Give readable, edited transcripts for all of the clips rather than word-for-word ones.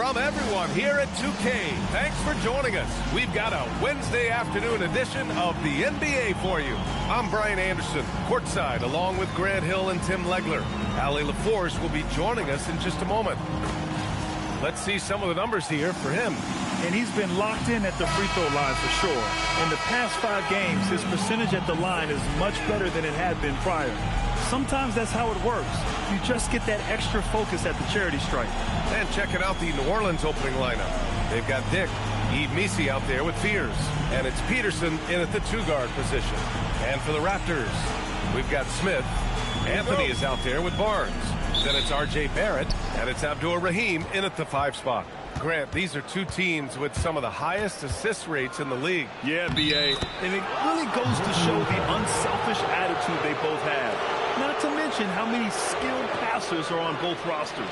from everyone here at 2K. Thanks for joining us. We've got a Wednesday afternoon edition of the NBA for you. I'm Brian Anderson, courtside, along with Grant Hill and Tim Legler. Allie LaForce will be joining us in just a moment. Let's see some of the numbers here for him. And he's been locked in at the free throw line for sure. In the past 5 games, his percentage at the line is much better than it had been prior. Sometimes that's how it works. You just get that extra focus at the charity stripe. And checking out the New Orleans opening lineup. They've got Dick, Misi out there with Fears. And it's Peterson in at the 2-guard position. And for the Raptors, we've got Smith. Anthony is out there with Barnes. Then it's R.J. Barrett, and it's Abdur-Rahim in at the 5 spot. Grant, these are 2 teams with some of the highest assist rates in the league. Yeah, B.A. And it really goes to show the unselfish attitude they both have. Not to mention how many skilled passers are on both rosters.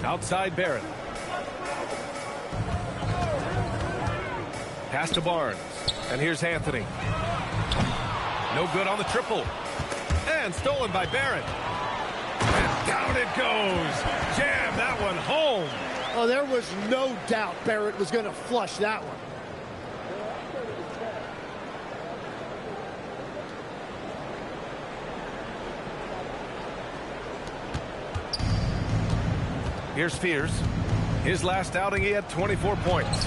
Outside Barrett. Pass to Barnes. And here's Anthony. No good on the triple. And stolen by Barrett. And down it goes. Jam that one home. Oh, there was no doubt Barrett was going to flush that one. Here's Fears. His last outing, he had 24 points.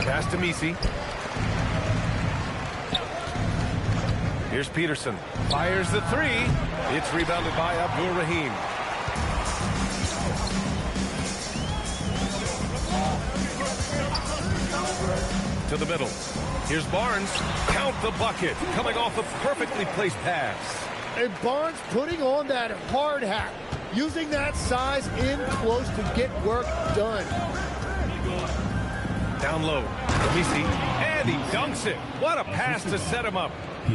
Pass to Misi. Here's Peterson. Fires the 3. It's rebounded by Abdur-Rahim. To the middle. Here's Barnes. Count the bucket. Coming off a perfectly placed pass. And Barnes putting on that hard hat. Using that size in close to get work done. Down low. Misi. And he dunks it. What a pass to set him up.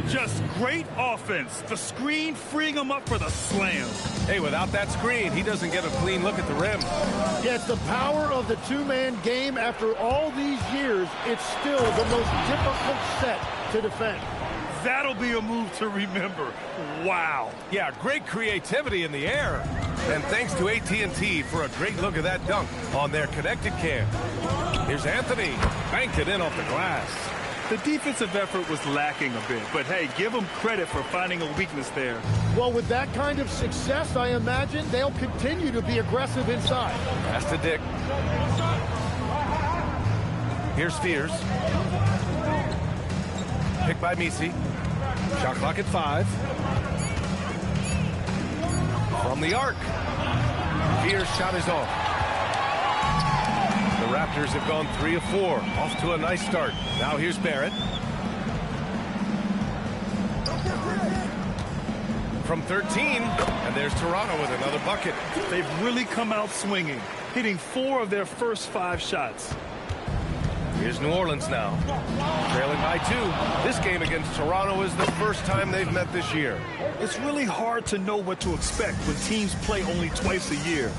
Just great offense. The screen freeing him up for the slam. Hey, without that screen, he doesn't get a clean look at the rim. Yeah, it's the power of the 2-man game. After all these years, it's still the most difficult set to defend. That'll be a move to remember. Wow. Yeah, great creativity in the air. And thanks to AT&T for a great look at that dunk on their connected cam. Here's Anthony. Banked it in off the glass. The defensive effort was lacking a bit, but hey, give them credit for finding a weakness there. Well, with that kind of success, I imagine they'll continue to be aggressive inside. Pass to Dick. Here's Fears. Picked by Misi. Shot clock at 5. From the arc. Fears' shot is off. The Raptors have gone 3 of 4. Off to a nice start. Now here's Barrett. From 13. And there's Toronto with another bucket. They've really come out swinging, hitting 4 of their first 5 shots. Here's New Orleans now, trailing by 2. This game against Toronto is the first time they've met this year. It's really hard to know what to expect when teams play only twice a year.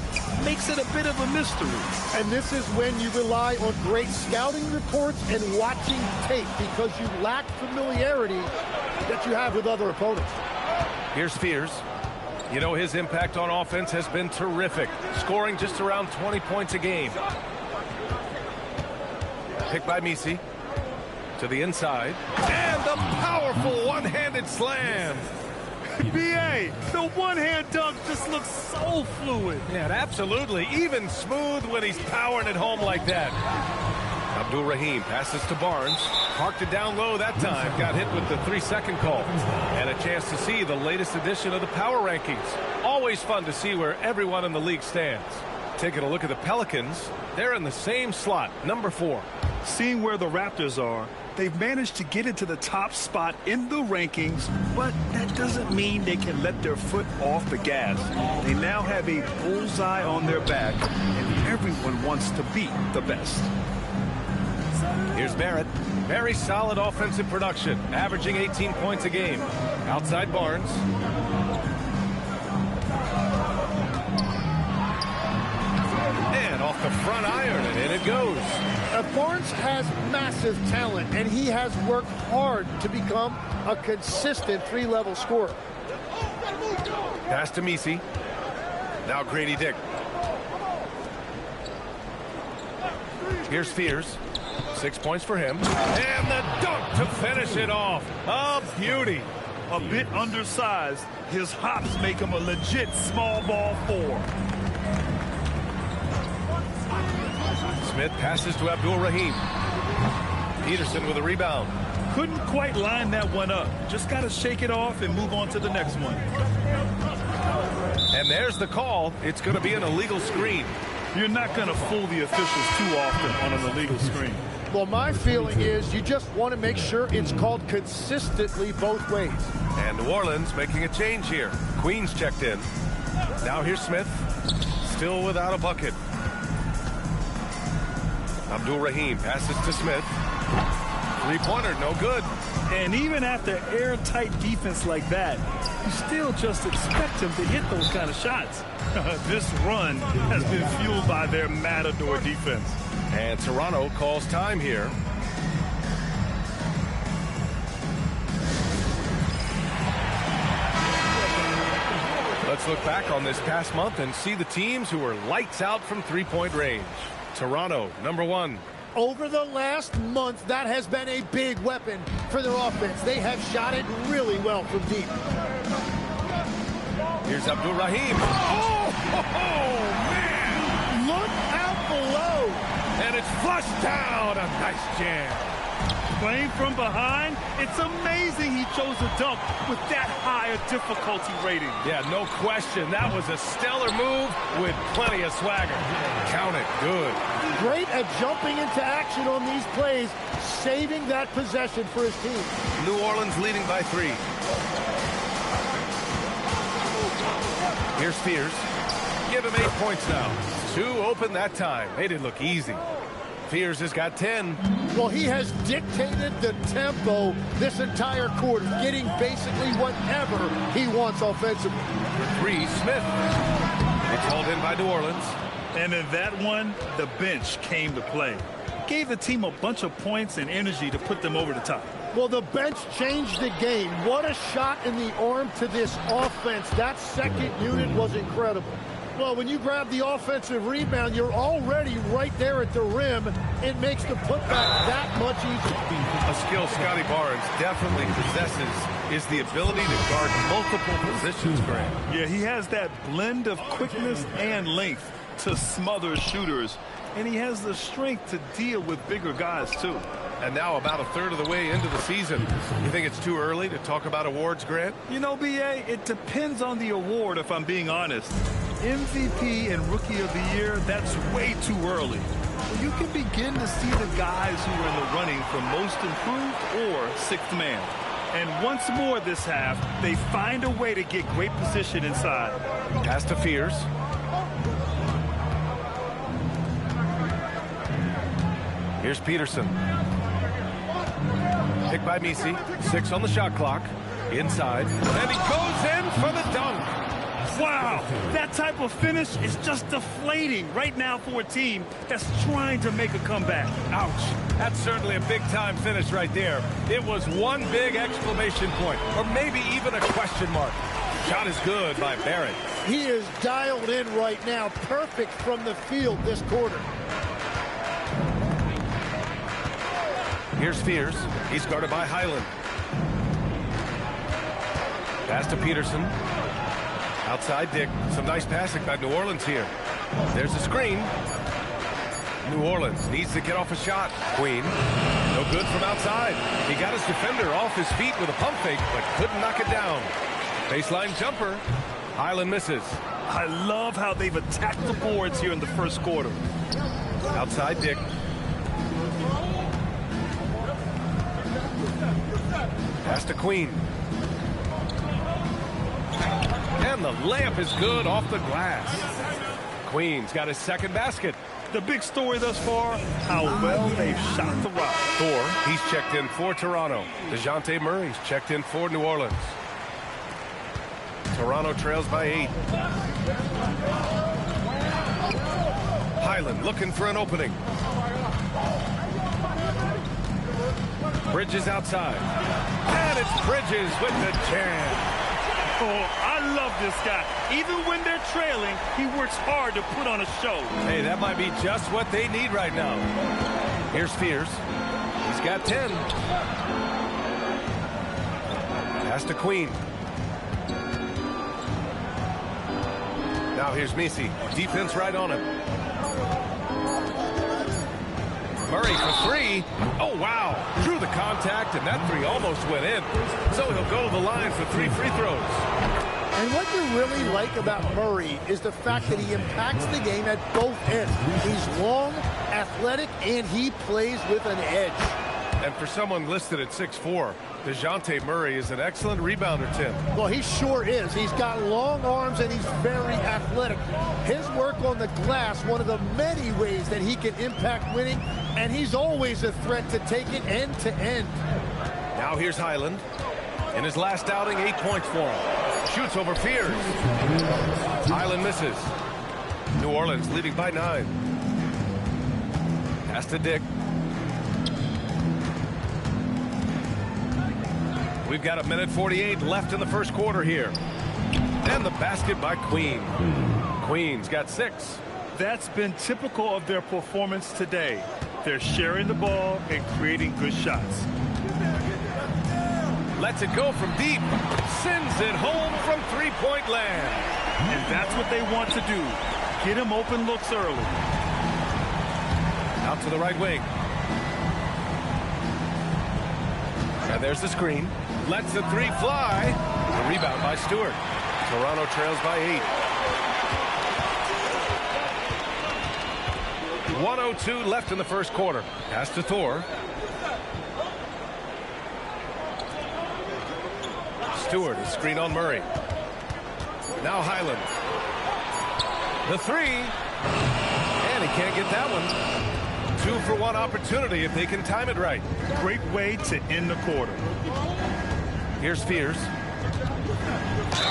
Makes it a bit of a mystery. And this is when you rely on great scouting reports and watching tape because you lack familiarity that you have with other opponents. Here's Fears. You know, his impact on offense has been terrific, scoring just around 20 points a game. Picked by Misi. To the inside. And the powerful one-handed slam. B.A., the one-hand dunk just looks so fluid. Yeah, absolutely. Even smooth when he's powering it home like that. Abdur-Rahim passes to Barnes. Parked it down low that time. Got hit with the 3-second call. And a chance to see the latest edition of the power rankings. Always fun to see where everyone in the league stands. Taking a look at the Pelicans, they're in the same slot, number 4. Seeing where the Raptors are, they've managed to get into the top spot in the rankings, but that doesn't mean they can let their foot off the gas. They now have a bullseye on their back, and everyone wants to beat the best. Here's Barrett. Very solid offensive production, averaging 18 points a game. Outside Barnes. And off the front iron, and in it goes. Barnes has massive talent, and he has worked hard to become a consistent three-level scorer. Pass to Misi. Now Grady Dick. Here's Fears. 6 points for him. And the dunk to finish it off. A beauty. A bit undersized, his hops make him a legit small ball 4. Smith passes to Abdul-Rahim. Peterson with a rebound. Couldn't quite line that one up. Just got to shake it off and move on to the next one. And there's the call. It's going to be an illegal screen. You're not going to fool the officials too often on an illegal screen. Well, my feeling is you just want to make sure it's called consistently both ways. And New Orleans making a change here. Queens checked in. Now here's Smith. Still without a bucket. Abdul-Rahim passes to Smith. Three-pointer, no good. And even after airtight defense like that, you still just expect him to hit those kind of shots. This run has been fueled by their matador defense. And Toronto calls time here. Let's look back on this past month and see the teams who were lights out from three-point range. Toronto, number 1. Over the last month, that has been a big weapon for their offense. They have shot it really well from deep. Here's Abdul-Rahim. Oh, man! Look out below. And it's flushed down. A nice jam. Playing from behind, it's amazing he chose a dunk with that high a difficulty rating. Yeah, no question. That was a stellar move with plenty of swagger. Count it. Good. Great at jumping into action on these plays, saving that possession for his team. New Orleans leading by 3. Here's Fears. Give him 8 points now. 2 open that time. Made it look easy. Fears has got 10. Well, he has dictated the tempo this entire quarter, getting basically whatever he wants offensively. For 3, Smith. It's hauled in by New Orleans. And in that one, the bench came to play. Gave the team a bunch of points and energy to put them over the top. Well, the bench changed the game. What a shot in the arm to this offense. That second unit was incredible. Well, when you grab the offensive rebound, you're already right there at the rim. It makes the putback that much easier. A skill Scotty Barnes definitely possesses is the ability to guard multiple positions, Grant. Yeah, he has that blend of quickness and length to smother shooters. And he has the strength to deal with bigger guys, too. And now about a third of the way into the season. You think it's too early to talk about awards, Grant? You know, B.A., it depends on the award, if I'm being honest. MVP and Rookie of the Year, that's way too early. You can begin to see the guys who are in the running for Most Improved or Sixth Man. And once more this half, they find a way to get great position inside. Pass to Fears. Here's Peterson. Picked by Misi. 6 on the shot clock. Inside. And he goes in for the dunk. Wow, that type of finish is just deflating right now for a team that's trying to make a comeback. Ouch. That's certainly a big-time finish right there. It was one big exclamation point, or maybe even a question mark. Shot is good by Barrett. He is dialed in right now. Perfect from the field this quarter. Here's Fears. He's guarded by Highland. Pass to Peterson. Outside Dick. Some nice passing by New Orleans here. There's a screen. New Orleans needs to get off a shot. Queen. No good from outside. He got his defender off his feet with a pump fake, but couldn't knock it down. Baseline jumper. Highland misses. I love how they've attacked the boards here in the first quarter. Outside Dick. Pass to Queen. And the layup is good off the glass. Queen's got his second basket. The big story thus far, how well they've shot the rock. Thor, he's checked in for Toronto. DeJounte Murray's checked in for New Orleans. Toronto trails by 8. Highland looking for an opening. Bridges outside. And it's Bridges with the jam. Oh, I love this guy. Even when they're trailing, he works hard to put on a show. Hey, that might be just what they need right now. Here's Fears. He's got 10. Pass to Queen. Now here's Misi. Defense right on him. Murray for three. Oh, wow. Drew the contact, and that three almost went in. So he'll go to the line for 3 free throws. And what you really like about Murray is the fact that he impacts the game at both ends. He's long, athletic, and he plays with an edge. And for someone listed at 6'4", DeJounte Murray is an excellent rebounder, Tim. Well, he sure is. He's got long arms, and he's very athletic. His work on the glass, one of the many ways that he can impact winning, and he's always a threat to take it end to end. Now here's Highland. In his last outing, 8 points for him. Shoots over Fears. Highland misses. New Orleans leading by 9. Pass to Dick. We've got 1:48 left in the first quarter here. And the basket by Queen. Queen's got 6. That's been typical of their performance today. They're sharing the ball and creating good shots. Lets it go from deep. Sends it home from three-point land. And that's what they want to do. Get him open looks early. Out to the right wing. And there's the screen. Lets the three fly. The rebound by Stewart. Toronto trails by 8. 1:02 left in the first quarter. Pass to Thor. Stewart is screen on Murray. Now Highland. The three. And he can't get that one. 2-for-1 opportunity if they can time it right. Great way to end the quarter. Here's Fears.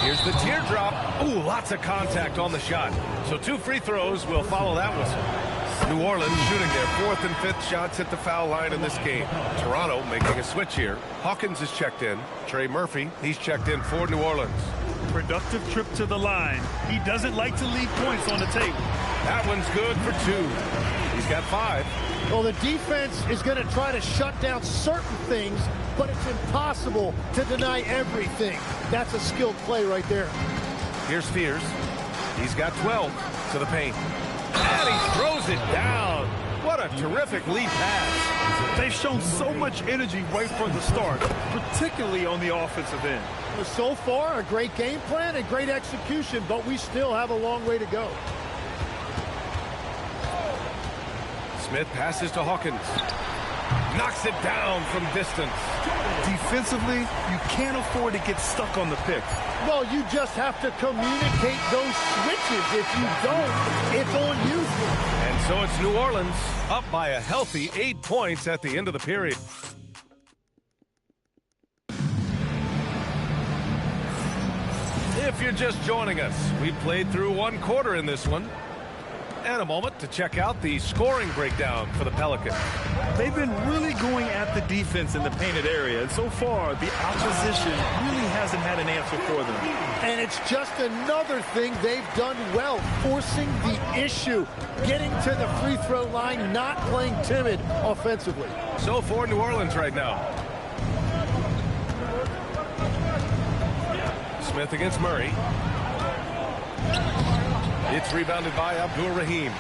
Here's the teardrop. Ooh, lots of contact on the shot. So 2 free throws will follow that whistle. New Orleans shooting their 4th and 5th shots at the foul line in this game. Toronto making a switch here. Hawkins is checked in. Trey Murphy, he's checked in for New Orleans. Productive trip to the line. He doesn't like to leave points on the table. That one's good for 2. He's got 5. Well, the defense is going to try to shut down certain things, but it's impossible to deny everything. That's a skilled play right there. Here's Fears. He's got 12 to the paint. And he throws it down. What a terrific lead pass. They've shown so much energy right from the start, particularly on the offensive end. So far, a great game plan and great execution, but we still have a long way to go. Smith passes to Hawkins. Knocks it down from distance. Defensively, you can't afford to get stuck on the pick. Well, you just have to communicate those switches. If you don't, it's on you. And so it's New Orleans up by a healthy 8 points at the end of the period. If you're just joining us, we played through 1 quarter in this one. And a moment to check out the scoring breakdown for the Pelicans. They've been really going at the defense in the painted area, and so far the opposition really hasn't had an answer for them. And it's just another thing they've done well, forcing the issue, getting to the free throw line, not playing timid offensively. So for New Orleans right now. Smith against Murray. It's rebounded by Abdul-Rahim.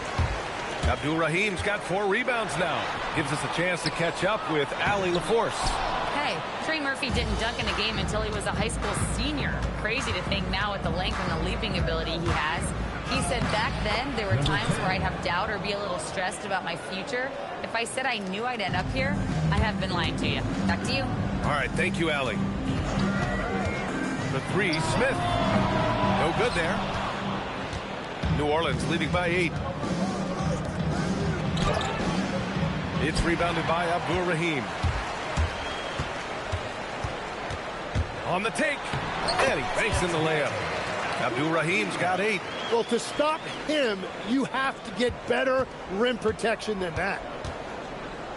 Abdul-Rahim's got 4 rebounds now. Gives us a chance to catch up with Allie LaForce. Hey, Trey Murphy didn't dunk in a game until he was a high school senior. Crazy to think now with the length and the leaping ability he has. He said back then there were times where I'd have doubt or be a little stressed about my future. If I said I knew I'd end up here, I have been lying to you. Back to you. All right, thank you, Allie. The 3, Smith. No good there. New Orleans leading by 8. It's rebounded by Abdul-Rahim. On the take. And he banks in the layup. Abdul-Rahim's got 8. Well, to stop him, you have to get better rim protection than that.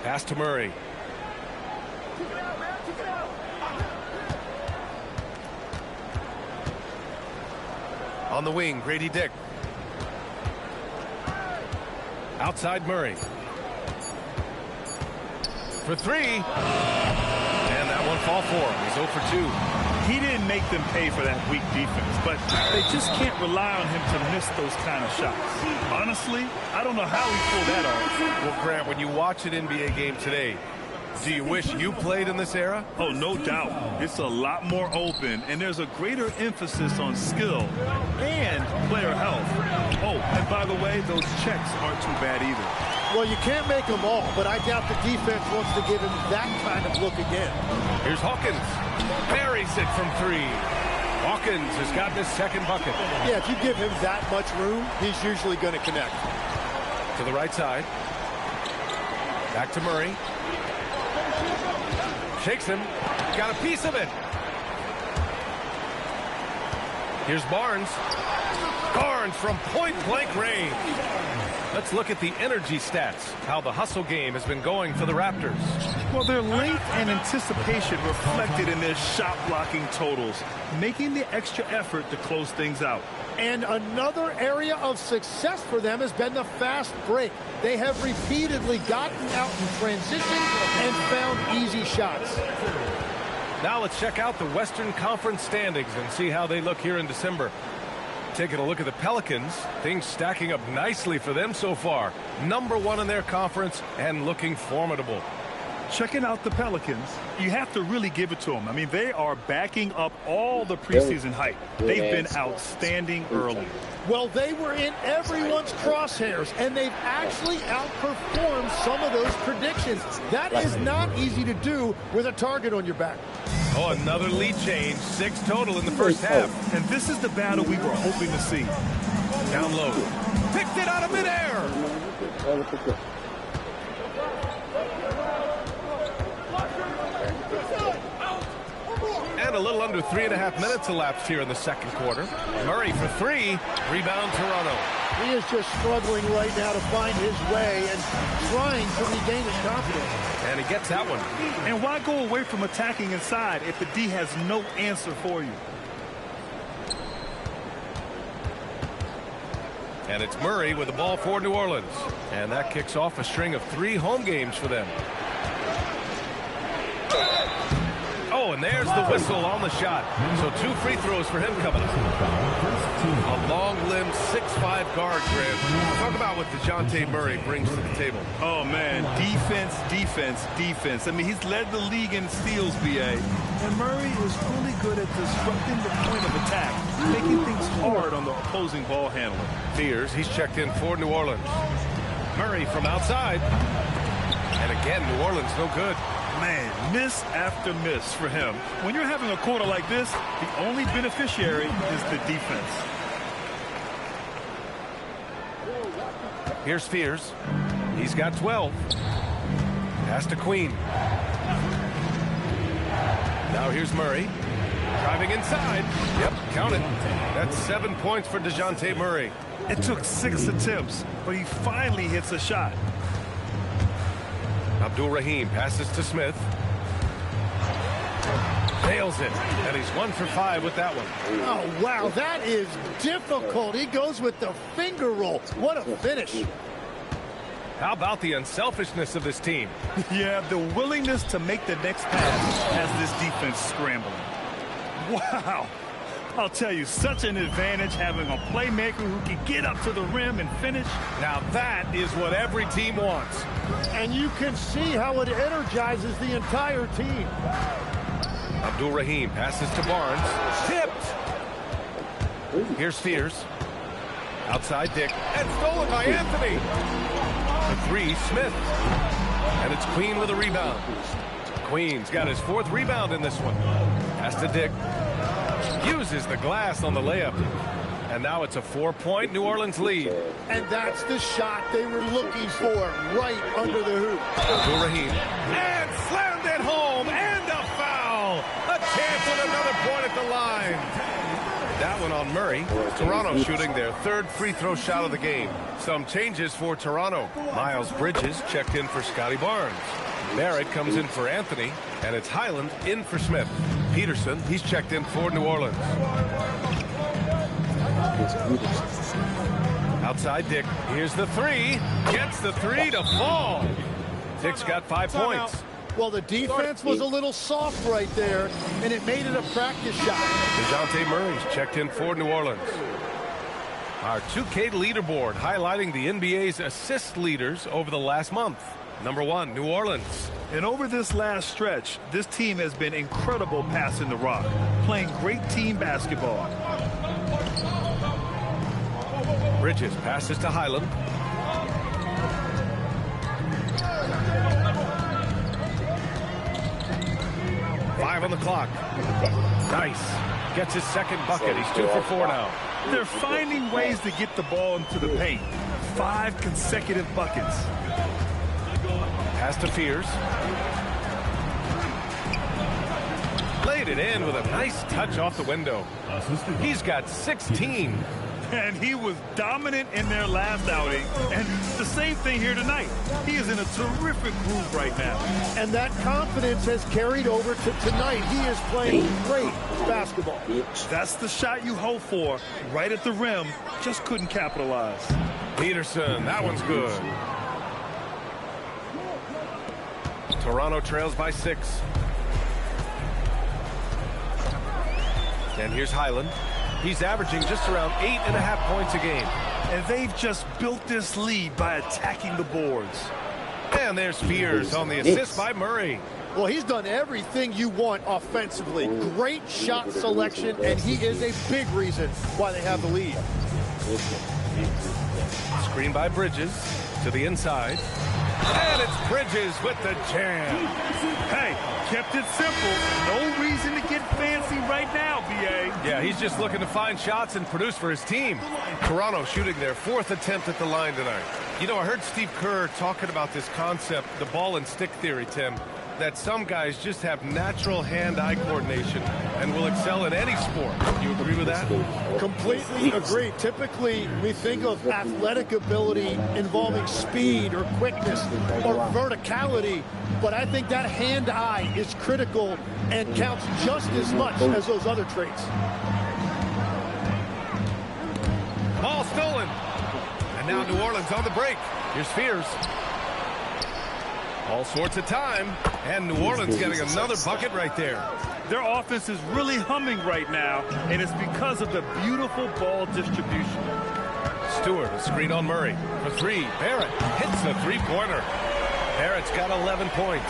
Pass to Murray. On the wing, Grady Dick. Outside Murray. For three. And that one fall for him. He's 0 for 2. He didn't make them pay for that weak defense, but they just can't rely on him to miss those kind of shots. Honestly, I don't know how he pulled that off. Well, Grant, when you watch an NBA game today, do you wish you played in this era? Oh, no doubt. It's a lot more open, and there's a greater emphasis on skill and player health. Oh, and by the way, those checks aren't too bad either. Well, you can't make them all, but I doubt the defense wants to give him that kind of look again. Here's Hawkins. Buries it from 3. Hawkins has gotten his second bucket. Yeah, if you give him that much room, he's usually going to connect. To the right side. Back to Murray. Shakes him. Got a piece of it. Here's Barnes. Barnes from point-blank range. Let's look at the energy stats, how the hustle game has been going for the Raptors. Well, their length and anticipation reflected in their shot blocking totals, making the extra effort to close things out. And another area of success for them has been the fast break. They have repeatedly gotten out in transition and found easy shots. Now let's check out the Western Conference standings and see how they look here in December. Taking a look at the Pelicans, things stacking up nicely for them so far. #1 in their conference and looking formidable. Checking out the Pelicans, you have to really give it to them. I mean, they are backing up all the preseason hype. They've been outstanding early. Well, they were in everyone's crosshairs, and they've actually outperformed some of those predictions. That is not easy to do with a target on your back. Oh, another lead change. 6 total in the first half. And this is the battle we were hoping to see. Down low. Picked it out of midair. And a little under 3.5 minutes elapsed here in the second quarter. Murray for 3. Rebound Toronto. He is just struggling right now to find his way and trying to regain his confidence. And he gets that one. And why go away from attacking inside if the D has no answer for you? And it's Murray with the ball for New Orleans. And that kicks off a string of 3 home games for them. Oh, and there's the whistle on the shot. So 2 free throws for him coming up. A long-limbed 6'5" guard, Grant. Talk about what DeJounte Murray brings to the table. Oh, man, defense, defense, defense. I mean, he's led the league in steals, B.A. And Murray is really good at disrupting the point of attack, making things hard on the opposing ball handler. Fears, he's checked in for New Orleans. Murray from outside. And again, New Orleans no good. Man, miss after miss for him. When you're having a quarter like this, the only beneficiary is the defense. Here's Fears. He's got 12. Pass to Queen. Now here's Murray. Driving inside. Yep, count it. That's 7 points for DeJounte Murray. It took 6 attempts, but he finally hits a shot. Abdul-Rahim passes to Smith. Nails it. And he's 1 for 5 with that one. Oh, wow, that is difficult. He goes with the finger roll. What a finish. How about the unselfishness of this team? Yeah, the willingness to make the next pass has this defense scrambling. Wow. I'll tell you, such an advantage having a playmaker who can get up to the rim and finish. Now that is what every team wants. And you can see how it energizes the entire team. Abdul-Rahim passes to Barnes. Tipped. Here's Fears. Outside Dick. And stolen by Anthony. The 3, Smith. And it's Queen with a rebound. Queen's got his 4th rebound in this one. Pass to Dick. Uses the glass on the layup. And now it's a 4-point New Orleans lead. And that's the shot they were looking for, right under the hoop. Abdul-Rahim. And slammed it home. And a foul. A chance at another point at the line. That one on Murray. Toronto shooting their 3rd free throw shot of the game. Some changes for Toronto. Miles Bridges checked in for Scotty Barnes. Barrett comes in for Anthony. And it's Highland in for Smith. Peterson, he's checked in for New Orleans. Outside Dick. Here's the three. Gets the three to fall. Dick's got 5 points. Well, the defense was a little soft right there, and it made it a practice shot. DeJounte Murray's checked in for New Orleans. Our 2K leaderboard highlighting the NBA's assist leaders over the last month. Number 1, New Orleans. And over this last stretch, this team has been incredible passing the rock, playing great team basketball. Bridges passes to Highland. Five on the clock. Nice. Gets his second bucket. He's 2 for 4 now. They're finding ways to get the ball into the paint. 5 consecutive buckets. Pass to Fears. Laid it in with a nice touch off the window. He's got 16. And he was dominant in their last outing. And the same thing here tonight. He is in a terrific groove right now. And that confidence has carried over to tonight. He is playing great basketball. That's the shot you hope for. Right at the rim. Just couldn't capitalize. Peterson, that one's good. Toronto trails by 6. And here's Highland. He's averaging just around 8.5 points a game. And they've just built this lead by attacking the boards. And there's Fears on the assist by Murray. Well, he's done everything you want offensively. Great shot selection, and he is a big reason why they have the lead. Screen by Bridges to the inside. And it's Bridges with the jam. Hey, kept it simple. No reason to get fancy right now, B.A. Yeah, he's just looking to find shots and produce for his team. Toronto shooting their 4th attempt at the line tonight. You know, I heard Steve Kerr talking about this concept, the ball and stick theory, Tim, that some guys just have natural hand-eye coordination and will excel in any sport. You agree with that? Completely agree. Typically, we think of athletic ability involving speed or quickness or verticality, but I think that hand-eye is critical and counts just as much as those other traits. Ball stolen. And now New Orleans on the break. Here's Fears. All sorts of time, and New Orleans getting another bucket right there. Their offense is really humming right now, and it's because of the beautiful ball distribution. Stewart, a screen on Murray. For 3, Barrett hits the three-pointer. Barrett's got 11 points.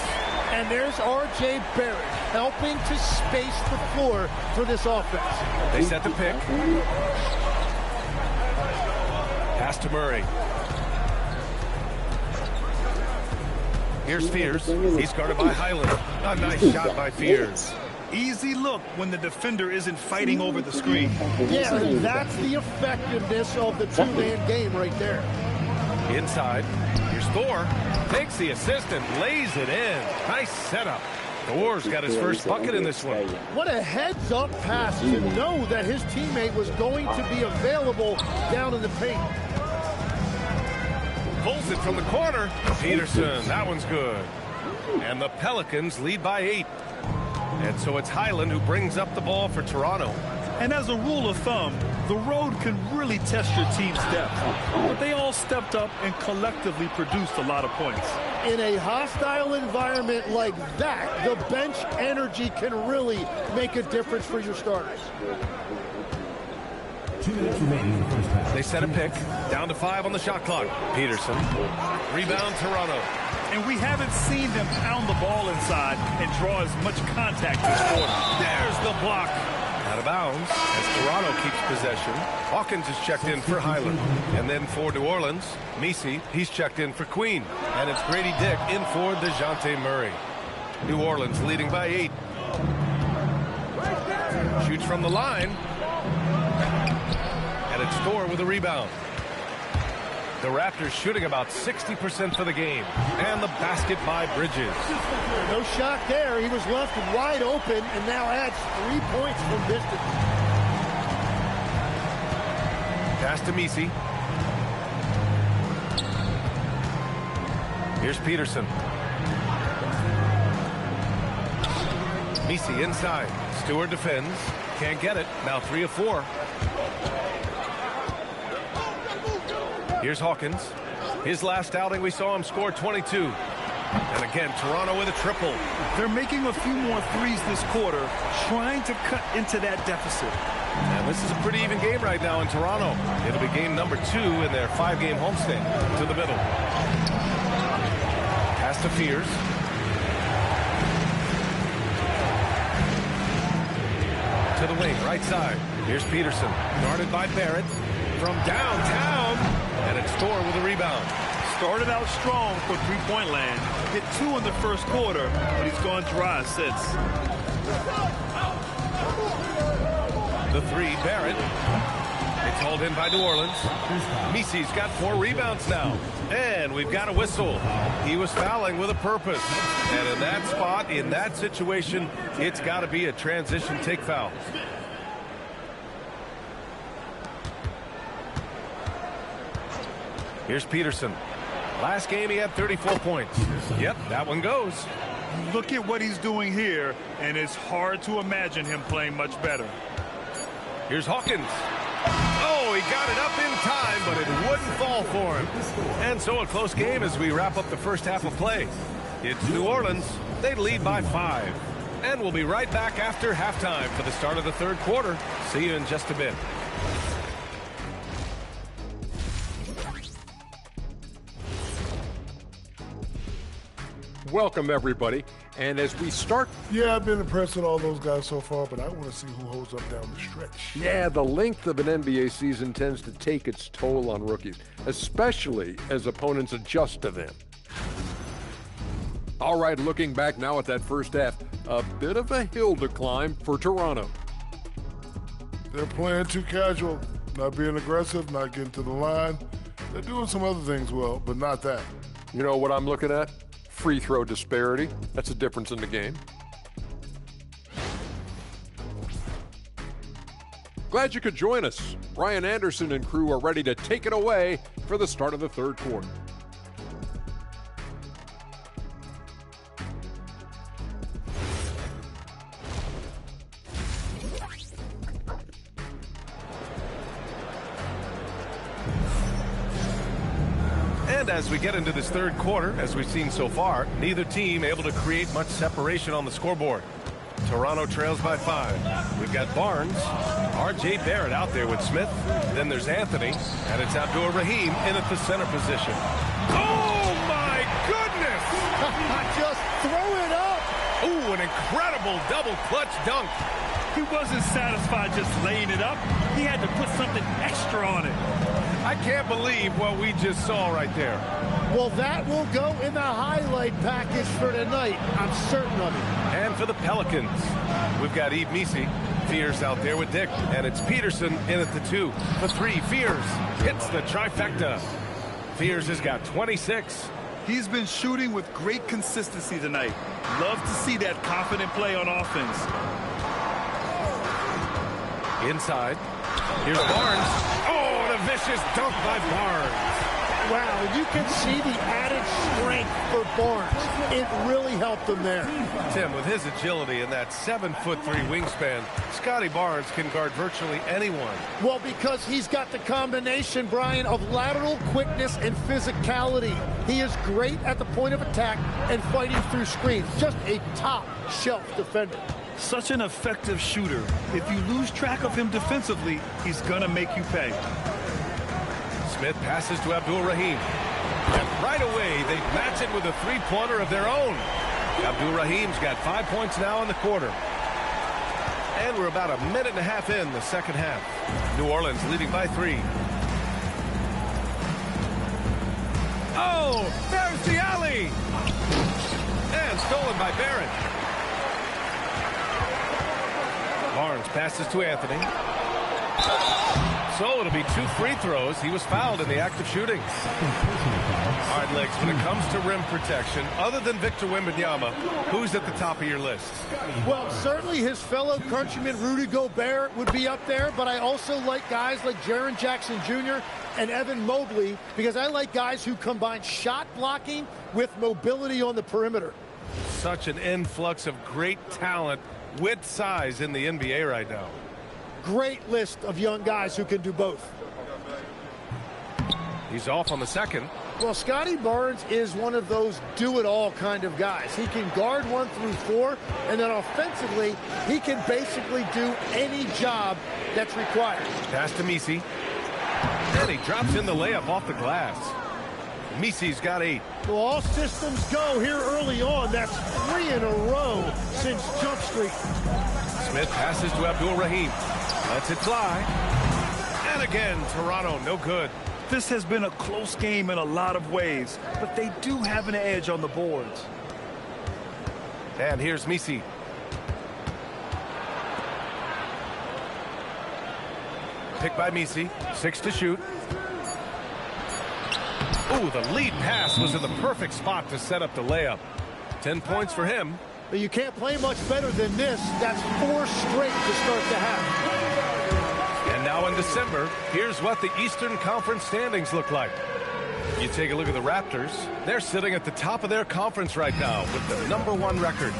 And there's R.J. Barrett helping to space the floor for this offense. They set the pick. Pass to Murray. Here's Fears. He's guarded by Highland. A nice shot by Fears. Easy look when the defender isn't fighting over the screen. Yeah, that's the effectiveness of the two-man game right there. Inside. Here's Thor. Takes the assist and lays it in. Nice setup. Thor's got his first bucket in this one. What a heads-up pass to know that his teammate was going to be available down in the paint. Pulls it from the corner. Peterson, that one's good. And the Pelicans lead by 8. And so it's Highland who brings up the ball for Toronto. And as a rule of thumb, the road can really test your team's depth. But they all stepped up and collectively produced a lot of points. In a hostile environment like that, the bench energy can really make a difference for your starters. 2 minutes remaining in the first half. They set a pick. Down to 5 on the shot clock. Peterson. Rebound Toronto. And we haven't seen them pound the ball inside and draw as much contact this quarter. There's the block. Out of bounds as Toronto keeps possession. Hawkins is checked in for Highland. And then for New Orleans, Messi, he's checked in for Queen. And it's Grady Dick in for DeJounte Murray. New Orleans leading by 8. Shoots from the line. And it's Thor with a rebound. The Raptors shooting about 60% for the game. And the basket by Bridges. No shot there. He was left wide open and now adds 3 points from distance. Pass to Messi. Here's Peterson. Messi inside. Stewart defends. Can't get it. Now 3 of 4. Here's Hawkins. His last outing, we saw him score 22. And again, Toronto with a triple. They're making a few more threes this quarter, trying to cut into that deficit. And this is a pretty even game right now in Toronto. It'll be game number 2 in their 5-game homestand. To the middle. Pass to Fears. To the wing, right side. Here's Peterson. Guarded by Barrett. From downtown. And it's Thor with a rebound. Started out strong for three-point land. Hit 2 in the first quarter, but he's gone dry since. The 3, Barrett. It's hauled in by New Orleans. Misi's got 4 rebounds now. And we've got a whistle. He was fouling with a purpose. And in that spot, in that situation, it's got to be a transition take foul. Here's Peterson. Last game, he had 34 points. Yep, that one goes. Look at what he's doing here, and it's hard to imagine him playing much better. Here's Hawkins. Oh, he got it up in time, but it wouldn't fall for him. And so a close game as we wrap up the first half of play. It's New Orleans. They lead by 5. And we'll be right back after halftime for the start of the third quarter. See you in just a bit. Welcome, everybody. And as we start... Yeah, I've been impressed with all those guys so far, but I want to see who holds up down the stretch. Yeah, the length of an NBA season tends to take its toll on rookies, especially as opponents adjust to them. All right, looking back now at that first half, a bit of a hill to climb for Toronto. They're playing too casual, not being aggressive, not getting to the line. They're doing some other things well, but not that. You know what I'm looking at? Free throw disparity. That's a difference in the game. Glad you could join us. Brian Anderson and crew are ready to take it away for the start of the third quarter. And as we get into this third quarter, as we've seen so far, neither team able to create much separation on the scoreboard. Toronto trails by 5. We've got Barnes, R.J. Barrett out there with Smith. Then there's Anthony, and it's Abdur-Rahim in at the center position. Oh, my goodness! Just throw it up! Ooh, an incredible double clutch dunk. He wasn't satisfied just laying it up. He had to put something extra on it. I can't believe what we just saw right there. Well, that will go in the highlight package for tonight. I'm certain of it. And for the Pelicans, we've got Yves Missi. Fears out there with Dick. And it's Peterson in at the 2. The 3, Fears hits the trifecta. Fears has got 26. He's been shooting with great consistency tonight. Love to see that confident play on offense. Inside. Here's Barnes. Oh, and a vicious dunk by Barnes. Wow, you can see the added strength for Barnes. It really helped him there. Tim, with his agility and that 7'3" wingspan, Scotty Barnes can guard virtually anyone. Well, because he's got the combination, Brian, of lateral quickness and physicality. He is great at the point of attack and fighting through screens. Just a top-shelf defender. Such an effective shooter. If you lose track of him defensively, he's gonna make you pay. Smith passes to Abdur-Rahim. And right away, they match it with a three-pointer of their own. Abdur-Rahim's got 5 points now in the quarter. And we're about a minute and a half in the second half. New Orleans leading by 3. Oh, there's the alley! And stolen by Barrett. Barnes passes to Anthony. So it'll be 2 free throws. He was fouled in the act of shooting. Hard legs when it comes to rim protection. Other than Victor Wembanyama, who's at the top of your list? Well, certainly his fellow countryman Rudy Gobert would be up there, but I also like guys like Jaren Jackson Jr. and Evan Mobley because I like guys who combine shot blocking with mobility on the perimeter. Such an influx of great talent with size in the NBA right now. Great list of young guys who can do both. He's off on the second. Well, Scotty Barnes is one of those do-it-all kind of guys. He can guard 1 through 4, and then offensively, he can basically do any job that's required. Pass to Misi. And he drops in the layup off the glass. Misi's got 8. Well, all systems go here early on. That's 3 in a row since jump streak. Smith passes to Abdul-Rahim. Lets it fly. And again, Toronto, no good. This has been a close game in a lot of ways, but they do have an edge on the boards. And here's Misi. Pick by Misi. 6 to shoot. Ooh, the lead pass was in the perfect spot to set up the layup. 10 points for him. But you can't play much better than this. That's 4 straight to start the half. And now in December, here's what the Eastern Conference standings look like. You take a look at the Raptors. They're sitting at the top of their conference right now with the #1 record.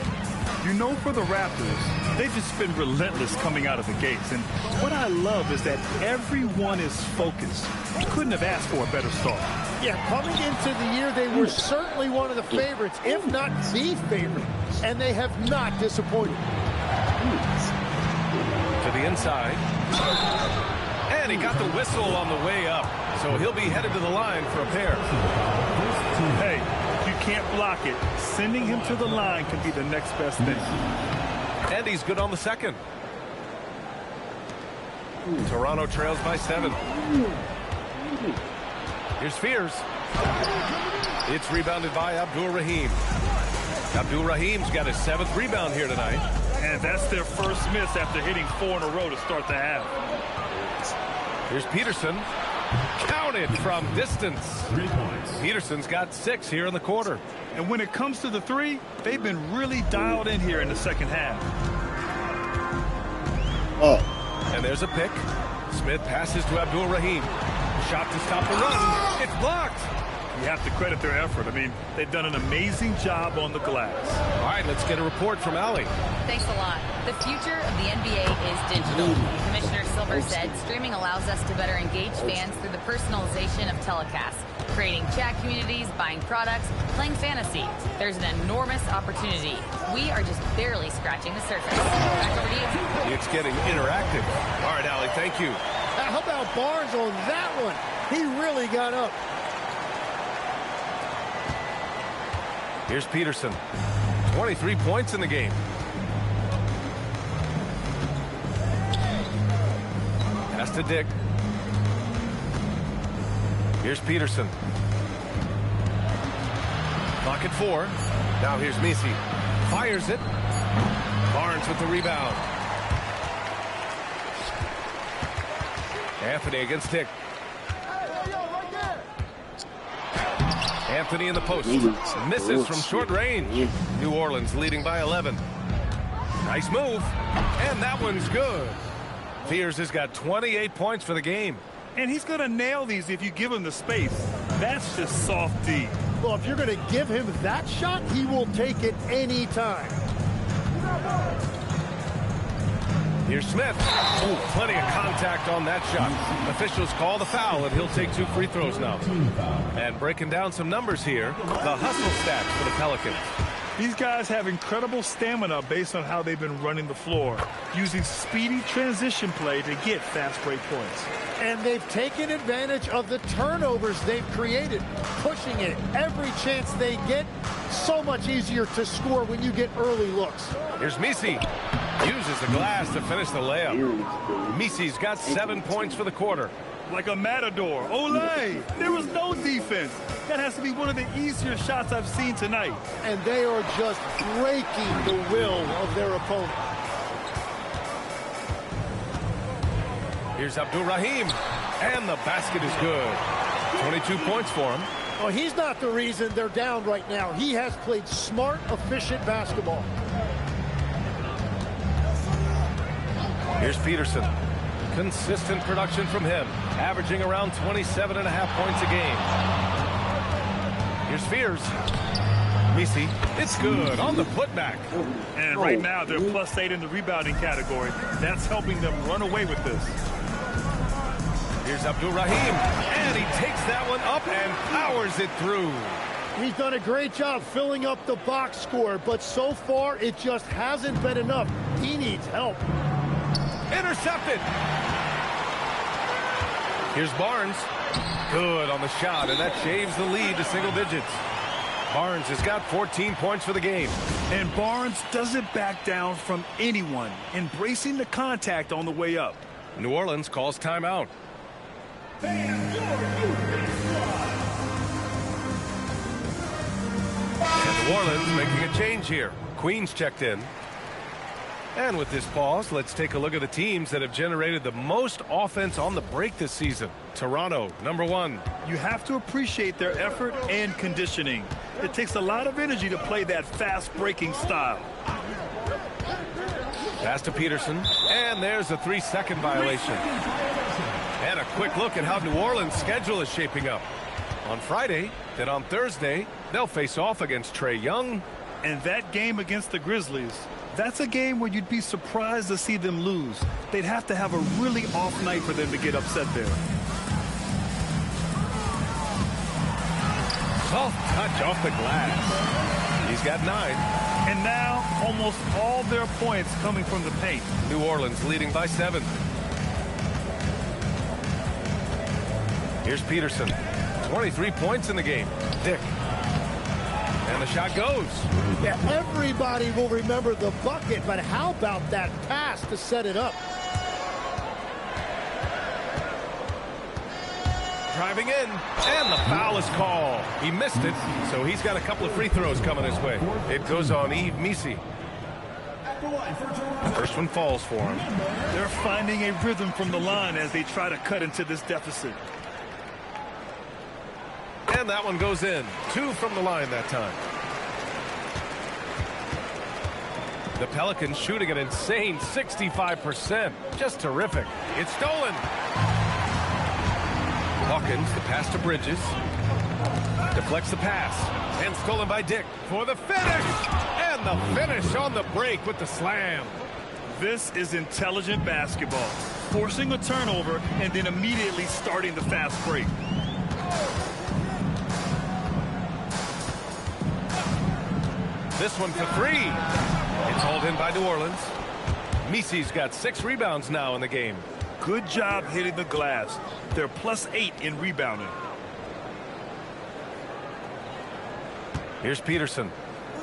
You know, for the Raptors, they've just been relentless coming out of the gates. And what I love is that everyone is focused. You couldn't have asked for a better start. Yeah, coming into the year, they were certainly one of the favorites, if not the favorite. And they have not disappointed. To the inside. And he got the whistle on the way up. So he'll be headed to the line for a pair. Hey, if you can't block it, sending him to the line can be the next best thing. And he's good on the second. Toronto trails by 7. Here's Fears. It's rebounded by Abdul-Rahim. Abdul-Rahim's got his 7th rebound here tonight. And that's their first miss after hitting 4 in a row to start the half. Here's Peterson. Counted from distance. 3 points. Peterson's got 6 here in the quarter. And when it comes to the 3, they've been really dialed in here in the second half. And there's a pick. Smith passes to Abdul-Rahim. Shot to stop the run. It's blocked. You have to credit their effort. I mean, they've done an amazing job on the glass. All right, let's get a report from Allie. Thanks a lot. The future of the NBA is digital. Commissioner Silver said streaming allows us to better engage fans through the personalization of telecasts, creating chat communities, buying products, playing fantasy. There's an enormous opportunity. We are just barely scratching the surface. Back over to you. It's getting interactive. All right, Allie, thank you. How about Barnes on that one? He really got up. Here's Peterson. 23 points in the game. Pass to Dick. Here's Peterson. Clock at 4. Now here's Misi. Fires it. Barnes with the rebound. Anthony against Dick. Anthony in the post. Misses from short range. New Orleans leading by 11. Nice move. And that one's good. Fears has got 28 points for the game. And he's going to nail these if you give him the space. That's just soft D. Well, if you're going to give him that shot, he will take it any time. Here's Smith. Oh, plenty of contact on that shot. Officials call the foul, and he'll take 2 free throws now. And breaking down some numbers here, the hustle stats for the Pelicans. These guys have incredible stamina based on how they've been running the floor, using speedy transition play to get fast break points. And they've taken advantage of the turnovers they've created, pushing it every chance they get. So much easier to score when you get early looks. Here's Misi. Uses the glass to finish the layup. Misi's got 7 points for the quarter. Like a matador. Olay! There was no defense. That has to be one of the easier shots I've seen tonight. And they are just breaking the will of their opponent. Here's Abdul-Rahim. And the basket is good. 22 points for him. Well, he's not the reason they're down right now. He has played smart, efficient basketball. Here's Peterson. Consistent production from him, averaging around 27.5 points a game. Here's Fears. Misi, it's good on the putback. And right now they're +8 in the rebounding category. That's helping them run away with this. Here's Abdul-Rahim, and he takes that one up and powers it through. He's done a great job filling up the box score, but so far it just hasn't been enough. He needs help. Intercepted. Here's Barnes. Good on the shot, and that shaves the lead to single digits. Barnes has got 14 points for the game. And Barnes doesn't back down from anyone, embracing the contact on the way up. New Orleans calls timeout. And New Orleans making a change here. Queen's checked in. And with this pause, let's take a look at the teams that have generated the most offense on the break this season. Toronto, #1. You have to appreciate their effort and conditioning. It takes a lot of energy to play that fast-breaking style. Pass to Peterson, and there's a 3-second violation. And a quick look at how New Orleans' schedule is shaping up. On Friday, then on Thursday, they'll face off against Trae Young. And that game against the Grizzlies, that's a game where you'd be surprised to see them lose. They'd have to have a really off night for them to get upset there. Soft touch off the glass. He's got 9. And now almost all their points coming from the paint. New Orleans leading by 7. Here's Peterson. 23 points in the game. Dick. And the shot goes. Yeah, everybody will remember the bucket, but how about that pass to set it up? Driving in, and the foul is called. He missed it, so he's got a couple of free throws coming his way. It goes on Yves Missi. First one falls for him. They're finding a rhythm from the line as they try to cut into this deficit. And that one goes in. 2 from the line that time. The Pelicans shooting an insane 65%. Just terrific. It's stolen. Hawkins, the pass to Bridges. Deflects the pass. And stolen by Dick for the finish. And the finish on the break with the slam. This is intelligent basketball. Forcing a turnover and then immediately starting the fast break. This one for 3. It's hauled in by New Orleans. Missi's got 6 rebounds now in the game. Good job hitting the glass. They're +8 in rebounding. Here's Peterson.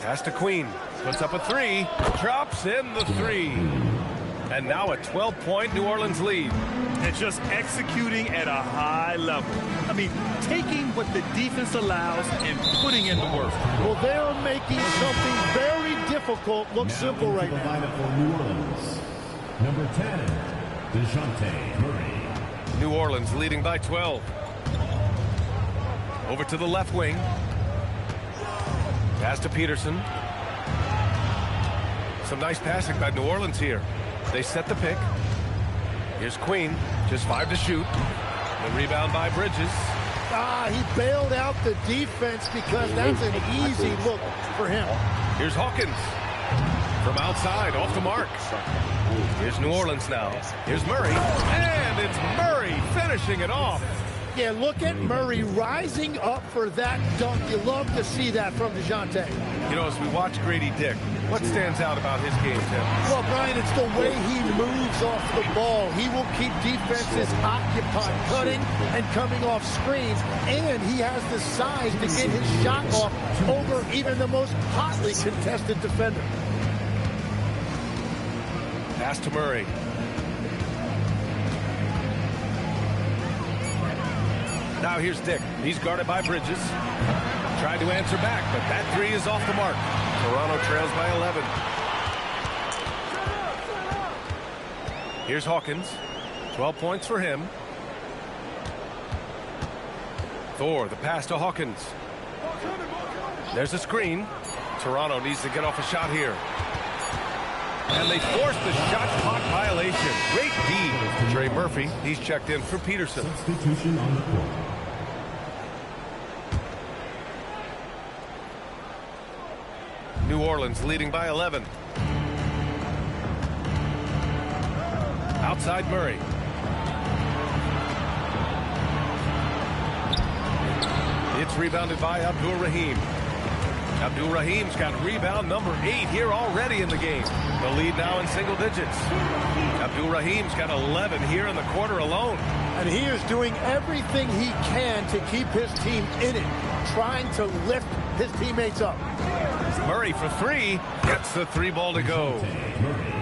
Pass to Queen. Puts up a 3. Drops in the 3. And now a 12-point New Orleans lead. And just executing at a high level. I mean, taking what the defense allows and putting in the work. Well, they're making something very difficult look simple right now. Lineup for New Orleans. Number 10, DeJounte Murray. New Orleans leading by 12. Over to the left wing. Pass to Peterson. Some nice passing by New Orleans here. They set the pick. Here's Queen, just 5 to shoot. The rebound by Bridges. He bailed out the defense because that's an easy look for him. Here's Hawkins. From outside, off the mark. Here's New Orleans now. Here's Murray. And it's Murray finishing it off. Yeah, look at Murray rising up for that dunk. You love to see that from DeJounte. You know, as we watch Grady Dick, what stands out about his game, Tim? Well, Brian, it's the way he moves off the ball. He will keep defenses occupied, cutting and coming off screens, and he has the size to get his shot off over even the most hotly contested defender. Pass to Murray. Now here's Dick. He's guarded by Bridges. Tried to answer back, but that 3 is off the mark. Toronto trails by 11. Here's Hawkins. 12 points for him. Thor, the pass to Hawkins. There's a screen. Toronto needs to get off a shot here. And they force the shot clock violation. Great D. Trey Murphy, he's checked in for Peterson. Substitution on the court. New Orleans leading by 11. Outside Murray. It's rebounded by Abdul-Rahim. Abdul-Rahim's got rebound number 8 here already in the game. The lead now in single digits. Abdul-Rahim's got 11 here in the quarter alone. And he is doing everything he can to keep his team in it, trying to lift his teammates up. Murray for 3, gets the 3 ball to go.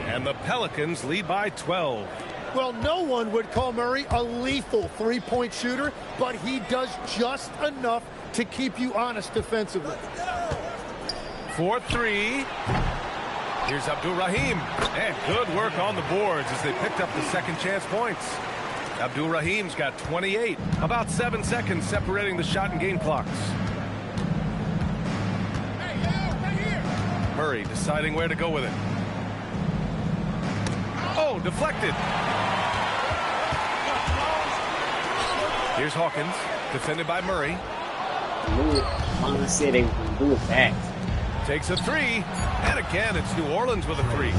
And the Pelicans lead by 12. Well, no one would call Murray a lethal three-point shooter, but he does just enough to keep you honest defensively. 4-3. Here's Abdul-Rahim. And good work on the boards as they picked up the second chance points. Abdul-Rahim's got 28. About 7 seconds separating the shot and game clocks. Murray deciding where to go with it. Oh, deflected. Here's Hawkins, defended by Murray. Takes a 3, and again it's New Orleans with a 3.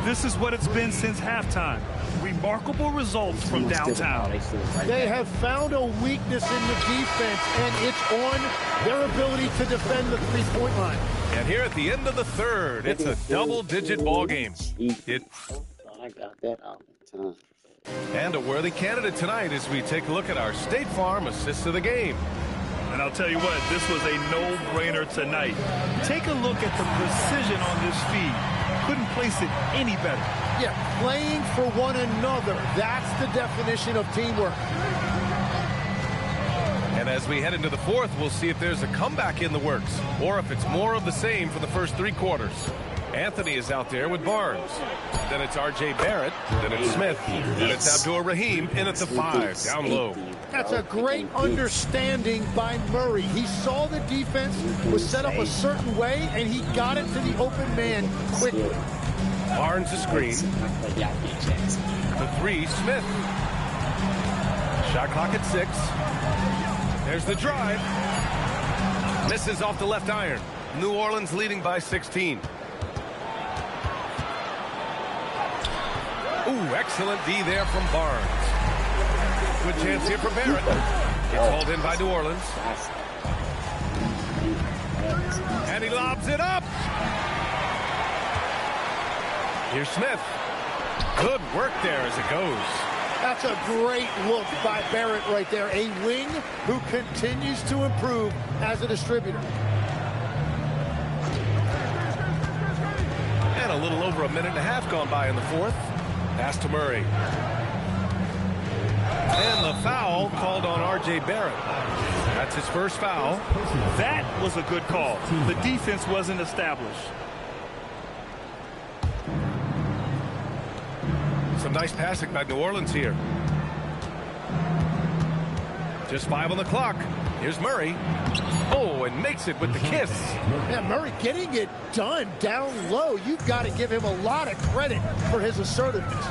This is what it's been since halftime. Remarkable results from downtown. They have found a weakness in the defense, and it's on their ability to defend the three-point line. And here at the end of the third, it's a double-digit ball game. I got that all the time. And a worthy candidate tonight as we take a look at our State Farm assist of the game. And I'll tell you what, this was a no-brainer tonight. Take a look at the precision on this feed. Couldn't place it any better. Yeah, playing for one another. That's the definition of teamwork. And as we head into the fourth, we'll see if there's a comeback in the works or if it's more of the same for the first 3 quarters. Anthony is out there with Barnes. Then it's R.J. Barrett. Then it's Smith. Then it's Abdul-Rahim in at the 5, down low. That's a great understanding by Murray. He saw the defense was set up a certain way, and he got it to the open man quickly. Barnes the screen. The 3, Smith. Shot clock at 6. There's the drive. Misses off the left iron. New Orleans leading by 16. Ooh, excellent D there from Barnes. Good chance here for Barrett. It's hauled in by New Orleans. And he lobs it up. Here's Smith. Good work there as it goes. That's a great look by Barrett right there. A wing who continues to improve as a distributor. And a little over a minute and a half gone by in the fourth. Pass to Murray. And the foul called on R.J. Barrett. That's his first foul. That was a good call. The defense wasn't established. Some nice passing by New Orleans here. Just 5 on the clock. Here's Murray. Oh, and makes it with the kiss. Yeah, Murray getting it done down low. You've got to give him a lot of credit for his assertiveness.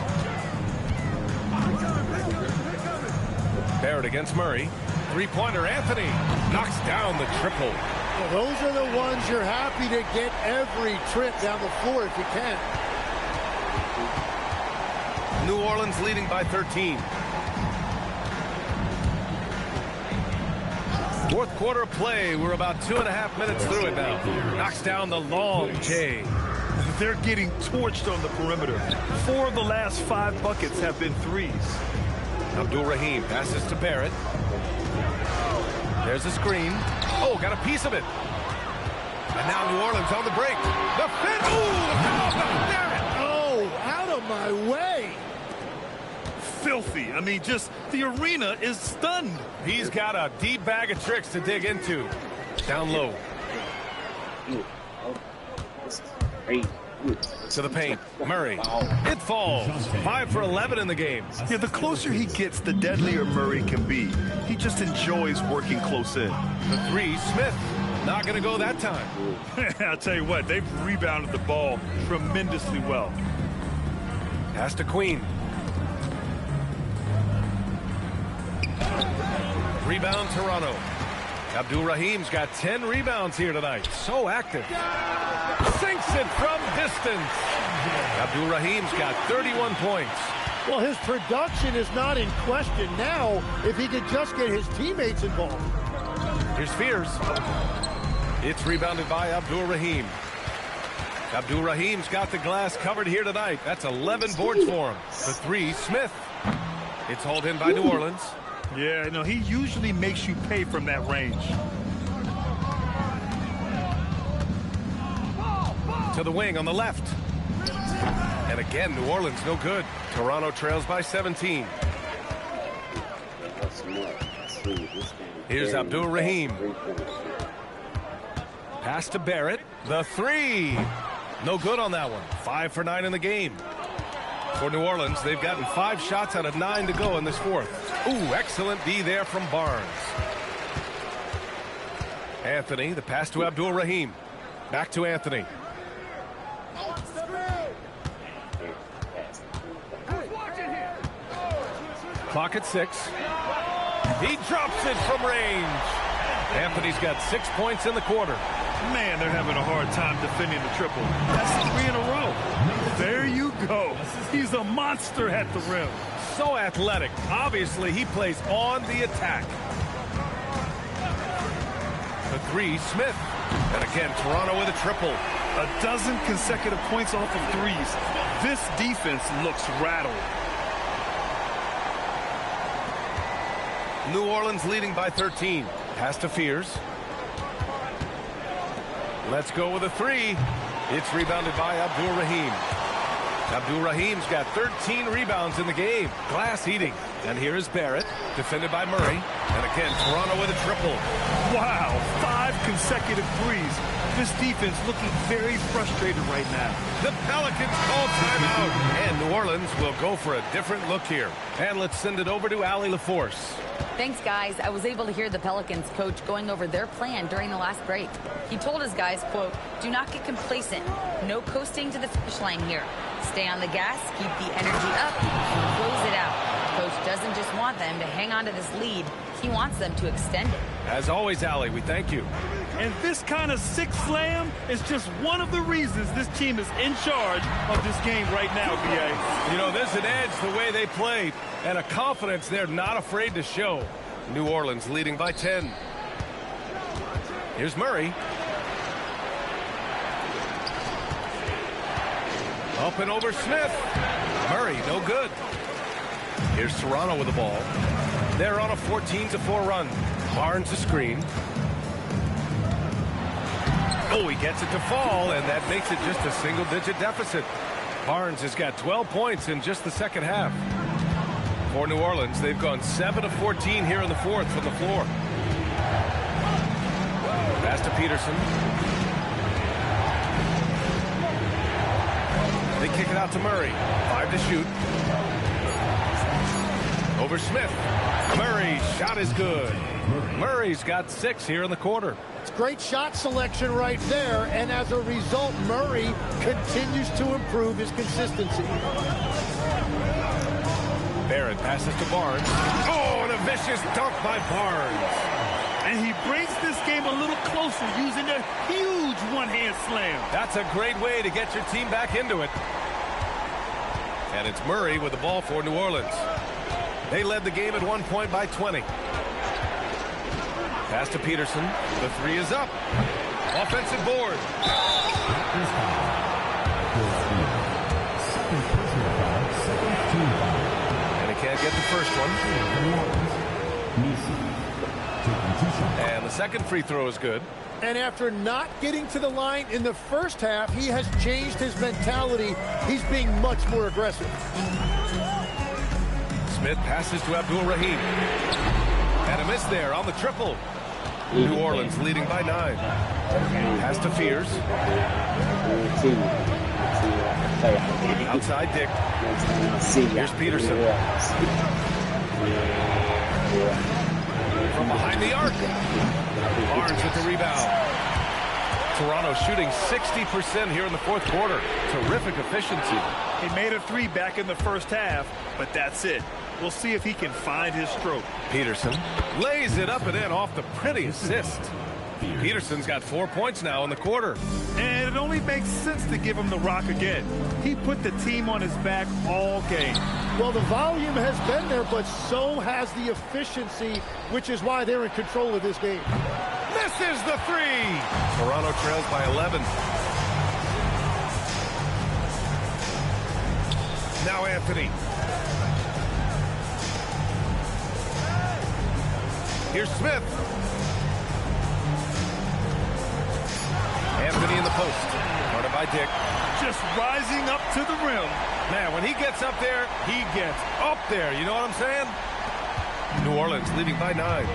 Barrett against Murray. 3-pointer Anthony knocks down the triple. Well, those are the ones you're happy to get every trip down the floor if you can. New Orleans leading by 13. Fourth quarter of play. We're about 2.5 minutes through it now. Knocks down the long J. They're getting torched on the perimeter. 4 of the last 5 buckets have been threes. Abdul-Rahim passes to Barrett. There's a screen. Oh, got a piece of it. And now New Orleans on the break. The fit. Ooh, the foul. Damn it. Oh, out of my way. Filthy. I mean, just the arena is stunned. He's got a deep bag of tricks to dig into. Down low. To the paint. Murray. It falls. 5 for 11 in the game. Yeah, the closer he gets, the deadlier Murray can be. He just enjoys working close in. The 3, Smith. Not going to go that time. I'll tell you what, they've rebounded the ball tremendously well. Pass to Queen. Rebound Toronto. Abdul-Rahim's got 10 rebounds here tonight. So active. Sinks it from distance. Abdul-Rahim's got 31 points. Well, his production is not in question now if he could just get his teammates involved. Here's Fears. It's rebounded by Abdul-Rahim. Abdul-Rahim's got the glass covered here tonight. That's 11 boards for him. The three, Smith. It's hauled in by New Orleans. Yeah, you know, he usually makes you pay from that range. To the wing on the left. And again, New Orleans no good. Toronto trails by 17. Here's Abdul-Rahim. Pass to Barrett. The three. No good on that one. 5 for 9 in the game. For New Orleans, they've gotten 5 shots out of 9 to go in this fourth. Ooh, excellent D there from Barnes. Anthony, the pass to Abdul-Rahim. Back to Anthony. Clock at 6. He drops it from range. Anthony's got 6 points in the quarter. Man, they're having a hard time defending the triple. That's 3 in a row. There you go. He's a monster at the rim. So athletic. Obviously, he plays on the attack. The three, Smith. And again, Toronto with a triple. A dozen consecutive points off of threes. This defense looks rattled. New Orleans leading by 13. Pass to Fears. Let's go with a three. It's rebounded by Abdul-Rahim. Abdul-Rahim's got 13 rebounds in the game. Glass eating. And here is Barrett, defended by Murray. And again, Toronto with a triple. Wow, 5 consecutive threes. This defense looking very frustrated right now. The Pelicans call timeout. And New Orleans will go for a different look here. And let's send it over to Allie LaForce. Thanks, guys. I was able to hear the Pelicans coach going over their plan during the last break. He told his guys, quote, "Do not get complacent. No coasting to the finish line here. Stay on the gas, keep the energy up, close it out." Coach doesn't just want them to hang on to this lead. He wants them to extend it. As always, Allie, we thank you. And this kind of six slam is just one of the reasons this team is in charge of this game right now, B.A. You know, there's an edge the way they play and a confidence they're not afraid to show. New Orleans leading by 10. Here's Murray. Up and over Smith. Murray, no good. Here's Toronto with the ball. They're on a 14-4 run. Barnes a screen. Oh, he gets it to fall, and that makes it just a single-digit deficit. Barnes has got 12 points in just the second half. For New Orleans, they've gone 7 of 14 here in the fourth from the floor. Pass to Peterson. They kick it out to Murray. 5 to shoot. Over Smith. Murray's shot is good. Murray's got 6 here in the quarter. It's great shot selection right there, and as a result, Murray continues to improve his consistency. Barrett passes to Barnes. Oh, and a vicious dunk by Barnes. And he brings this game a little closer using a huge one-hand slam. That's a great way to get your team back into it. And it's Murray with the ball for New Orleans. They led the game at 1 point by 20. Pass to Peterson. The 3 is up. Offensive board. And he can't get the first one. And the second free throw is good. And after not getting to the line in the first half, he has changed his mentality. He's being much more aggressive. Smith passes to Abdul-Rahim. And a miss there on the triple. New Orleans leading by 9. Pass to Fears. Outside Dick. Here's Peterson. From behind the arc. Barnes with the rebound. Toronto shooting 60% here in the fourth quarter. Terrific efficiency. He made a 3 back in the first half, but that's it. We'll see if he can find his stroke. Peterson lays it up and in off the pretty assist. Peterson's got 4 points now in the quarter. And it only makes sense to give him the rock again. He put the team on his back all game. Well, the volume has been there, but so has the efficiency, which is why they're in control of this game. Misses the three. Toronto trails by 11. Now Anthony. Here's Smith. Anthony in the post. Guarded by Dick. Just rising up to the rim. Man, when he gets up there, he gets up there. You know what I'm saying? New Orleans leading by 9.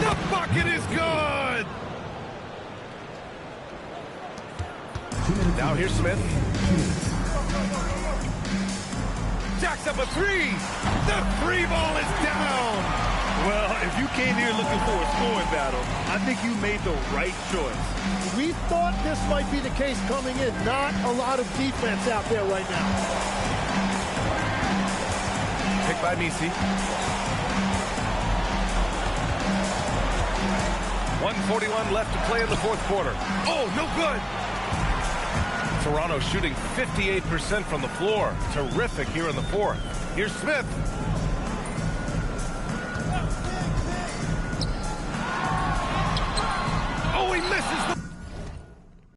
The bucket is good. Now here's Smith. Jacks up a three. The three ball is down. Well, if you came here looking for a scoring battle, I think you made the right choice. We thought this might be the case coming in. Not a lot of defense out there right now. Picked by Misi. 1:41 left to play in the fourth quarter. Oh, no good. Toronto shooting 58% from the floor. Terrific here in the fourth. Here's Smith. Oh, he misses the